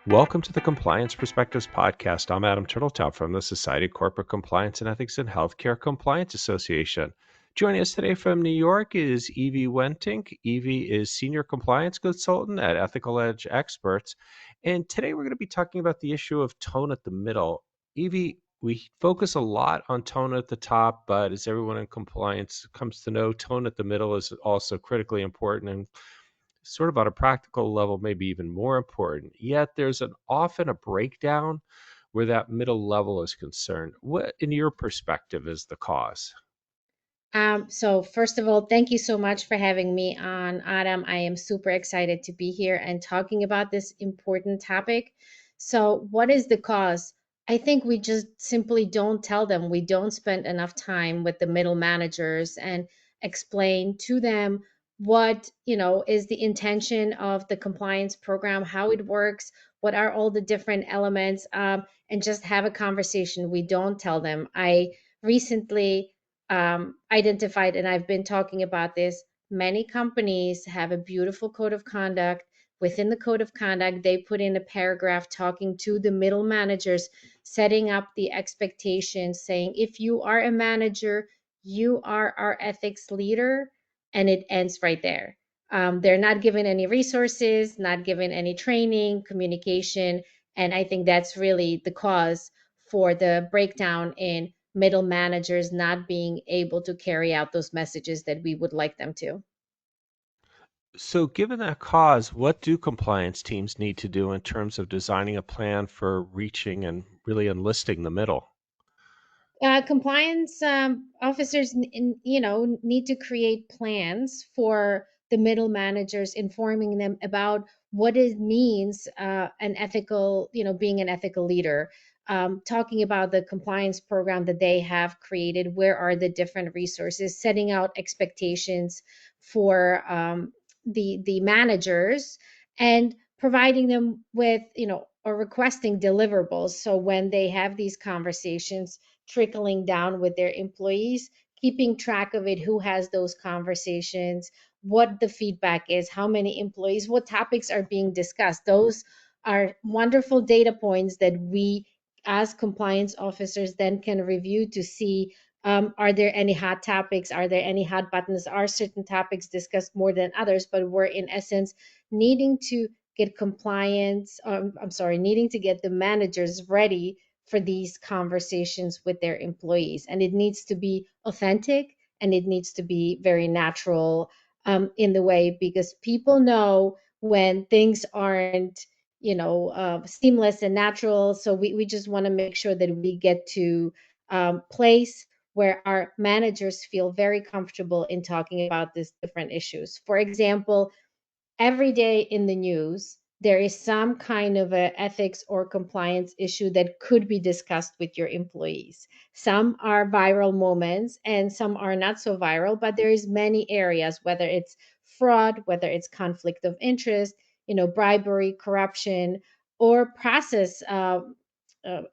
Welcome to the Compliance Perspectives Podcast. I'm Adam Turteltaub from the Society of Corporate Compliance and Ethics in Healthcare Compliance Association. Joining us today from New York is Evie Wentink. Evie is Senior Compliance Consultant at Ethical Edge Experts. And today we're going to be talking about the issue of tone at the middle. Evie, we focus a lot on tone at the top, but as everyone in compliance comes to know, tone at the middle is also critically important and sort of on a practical level, maybe even more important. Yet there's often a breakdown where that middle level is concerned. What, in your perspective, is the cause? So first of all, thank you so much for having me on, Adam. I am super excited to be here and talking about this important topic. So what is the cause? I think we just simply don't tell them. We don't spend enough time with the middle managers and explain to them what, is the intention of the compliance program, how it works, what are all the different elements, and just have a conversation. We don't tell them. I recently identified, and I've been talking about this. Many companies have a beautiful code of conduct. Within the code of conduct, they put in a paragraph talking to the middle managers, setting up the expectations, saying, if you are a manager, you are our ethics leader, and it ends right there. They're not given any resources, not given any training, communication, and I think that's really the cause for the breakdown in middle managers not being able to carry out those messages that we would like them to. So, given that cause, what do compliance teams need to do in terms of designing a plan for reaching and really enlisting the middle? Compliance officers, need to create plans for the middle managers, informing them about what it means, an ethical, being an ethical leader. Talking about the compliance program that they have created, where are the different resources, setting out expectations for the managers, and providing them with, or requesting deliverables. So when they have these conversations, trickling down with their employees, keeping track of it, who has those conversations, what the feedback is, how many employees, what topics are being discussed. Those are wonderful data points that we as compliance officers then can review to see, are there any hot topics, are there any hot buttons, are certain topics discussed more than others, but we're in essence needing to get compliance, I'm sorry, needing to get the managers ready for these conversations with their employees. And it needs to be authentic, and it needs to be very natural, in the way, because people know when things aren't, seamless and natural. So we just want to make sure that we get to place where our managers feel very comfortable in talking about these different issues. For example, every day in the news, there is some kind of a ethics or compliance issue that could be discussed with your employees. Some are viral moments and some are not so viral, but there is many areas, whether it's fraud, whether it's conflict of interest, bribery, corruption, or process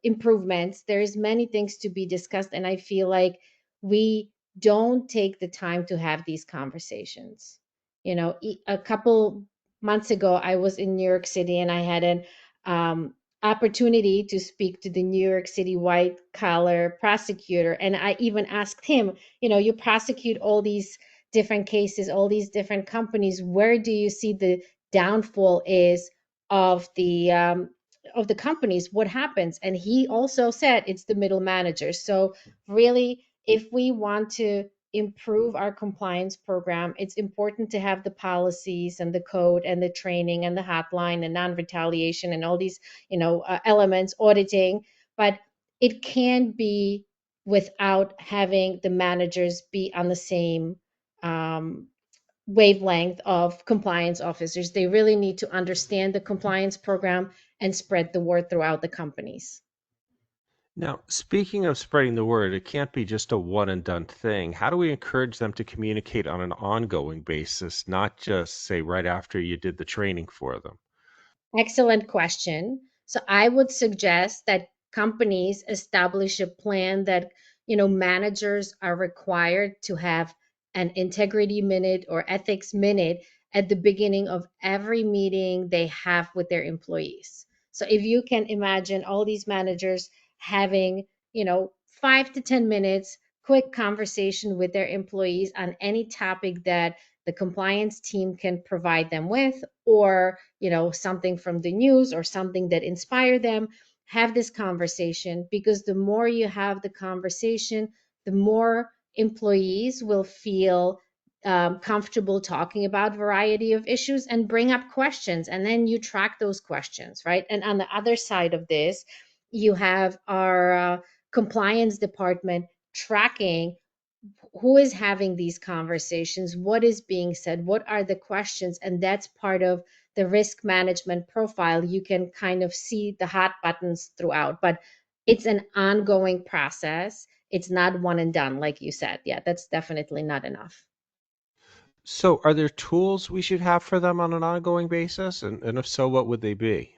improvements. There's many things to be discussed, and I feel like we don't take the time to have these conversations. A couple months ago, I was in New York City, and I had an opportunity to speak to the New York City white collar prosecutor. And I even asked him, you prosecute all these different cases, all these different companies. Where do you see the downfall is of the companies? What happens? And he also said it's the middle managers. So really, if we want to improve our compliance program, it's important to have the policies and the code and the training and the hotline and non-retaliation and all these, elements, auditing. But it can be without having the managers be on the same wavelength of compliance officers. They really need to understand the compliance program and spread the word throughout the companies. Now, speaking of spreading the word, it can't be just a one and done thing. How do we encourage them to communicate on an ongoing basis, not just say right after you did the training for them? Excellent question. So I would suggest that companies establish a plan that, managers are required to have an integrity minute or ethics minute at the beginning of every meeting they have with their employees. So if you can imagine all these managers having, 5 to 10 minutes quick conversation with their employees on any topic that the compliance team can provide them with, or something from the news or something that inspired them, have this conversation, because the more you have the conversation, the more employees will feel comfortable talking about variety of issues and bring up questions, and then you track those questions, right? And on the other side of this, you have our compliance department tracking who is having these conversations, what is being said, what are the questions, and that's part of the risk management profile. You can kind of see the hot buttons throughout, but it's an ongoing process. It's not one and done, like you said. Yeah, that's definitely not enough. So, are there tools we should have for them on an ongoing basis? And if so, what would they be?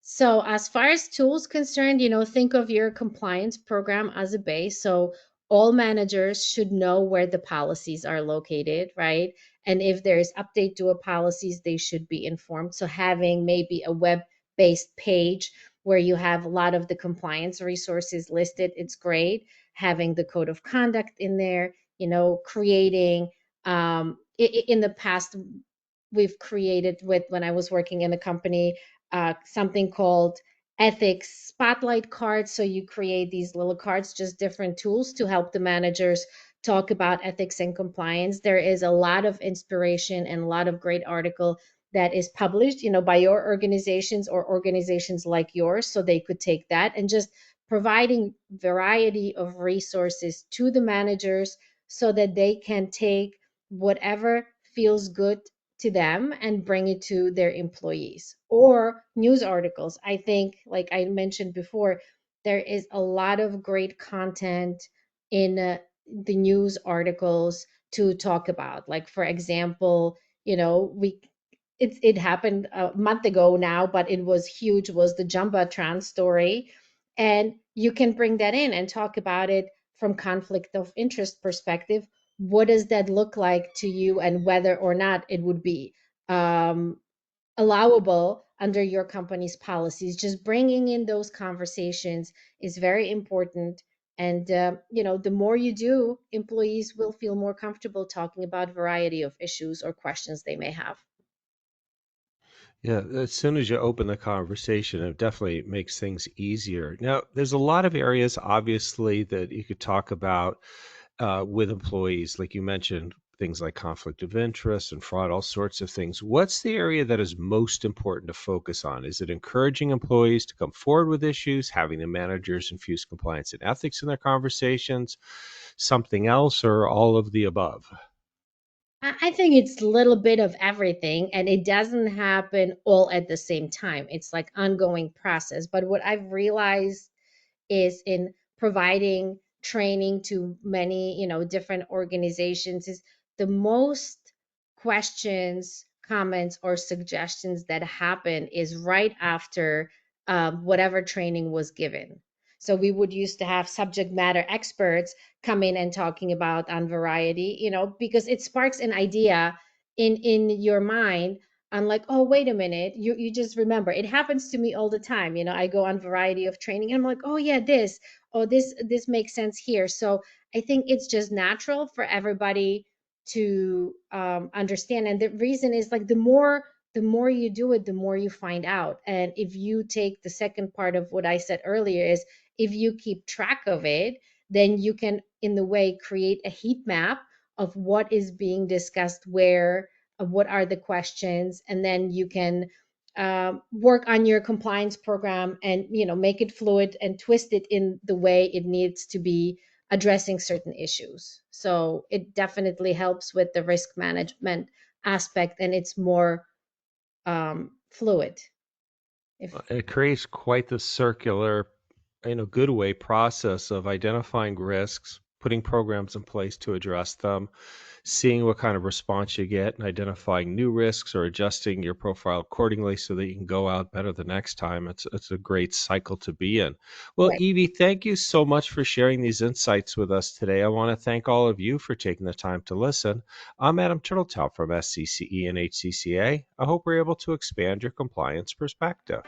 So, as far as tools concerned, think of your compliance program as a base. So, all managers should know where the policies are located, right? And if there's update to a policies, they should be informed. So, having maybe a web-based page where you have a lot of the compliance resources listed, it's great. Having the code of conduct in there, creating in the past, we've created with when I was working in the company something called ethics spotlight cards. So you create these little cards, just different tools to help the managers talk about ethics and compliance. There is a lot of inspiration and a lot of great article that is published, by your organizations or organizations like yours, so they could take that and just providing variety of resources to the managers so that they can take whatever feels good to them and bring it to their employees. Or news articles. I think, like I mentioned before, there is a lot of great content in the news articles to talk about. Like, for example, we it happened a month ago now, but it was huge, was the Jumbotron story. And you can bring that in and talk about it from conflict of interest perspective. What does that look like to you, and whether or not it would be um, allowable under your company's policies? Just bringing in those conversations is very important. And the more you do, employees will feel more comfortable talking about variety of issues or questions they may have. Yeah, as soon as you open the conversation, it definitely makes things easier. Now, there's a lot of areas, obviously, that you could talk about with employees, like you mentioned, things like conflict of interest and fraud, all sorts of things. What's the area that is most important to focus on? Is it encouraging employees to come forward with issues, having the managers infuse compliance and ethics in their conversations, something else, or all of the above? I think it's a little bit of everything, and it doesn't happen all at the same time. It's like ongoing process. But what I've realized is in providing training to many, different organizations, is the most questions, comments, or suggestions that happen is right after whatever training was given. So we would used to have subject matter experts come in and talking about on variety, because it sparks an idea in your mind. I'm like, oh, wait a minute. You just remember. It happens to me all the time. I go on variety of training and I'm like, oh yeah, this makes sense here. So I think it's just natural for everybody to understand. And the reason is, like, the more you do it, the more you find out. And if you take the second part of what I said earlier, is if you keep track of it, then you can, in the way, create a heat map of what is being discussed where, what are the questions, and then you can work on your compliance program and make it fluid and twist it in the way it needs to be, addressing certain issues. So it definitely helps with the risk management aspect, and it's more fluid. If It creates quite the circular, in a good way, process of identifying risks, putting programs in place to address them, seeing what kind of response you get, and identifying new risks or adjusting your profile accordingly so that you can go out better the next time. It's a great cycle to be in. Well, Right. Evie, thank you so much for sharing these insights with us today. I want to thank all of you for taking the time to listen. I'm Adam Turteltaub from SCCE and HCCA. I hope we're able to expand your compliance perspective.